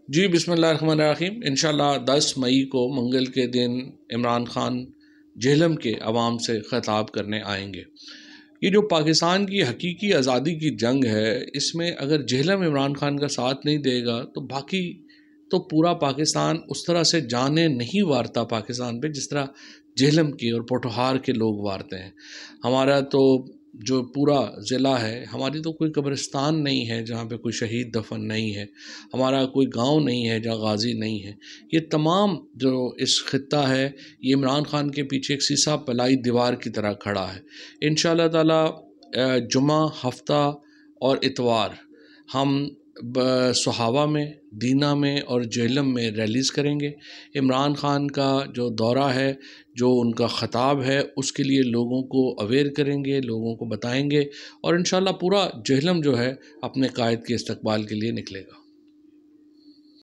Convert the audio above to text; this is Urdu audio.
جی بسم اللہ الرحمن الرحیم۔ انشاءاللہ 10 مئی کو منگل کے دن عمران خان جہلم کے عوام سے خطاب کرنے آئیں گے۔ یہ جو پاکستان کی حقیقی آزادی کی جنگ ہے، اس میں اگر جہلم عمران خان کا ساتھ نہیں دے گا تو باقی تو پورا پاکستان اس طرح سے جانے نہیں وارتا پاکستان پہ جس طرح جہلم کی اور پوٹھوہار کے لوگ وارتے ہیں۔ ہمارا تو جو پورا ضلع ہے، ہماری تو کوئی قبرستان نہیں ہے جہاں پہ کوئی شہید دفن نہیں ہے، ہمارا کوئی گاؤں نہیں ہے جہاں غازی نہیں ہے۔ یہ تمام جو اس خطہ ہے یہ عمران خان کے پیچھے ایک سیسا پلائی دیوار کی طرح کھڑا ہے۔ انشاءاللہ تعالی جمعہ، ہفتہ اور اتوار ہم صحابہ میں، دینہ میں اور جہلم میں ریلیز کریں گے۔ عمران خان کا جو دورہ ہے، جو ان کا خطاب ہے، اس کے لیے لوگوں کو اویئر کریں گے، لوگوں کو بتائیں گے، اور انشاءاللہ پورا جہلم جو ہے اپنے قائد کے استقبال کے لیے نکلے گا۔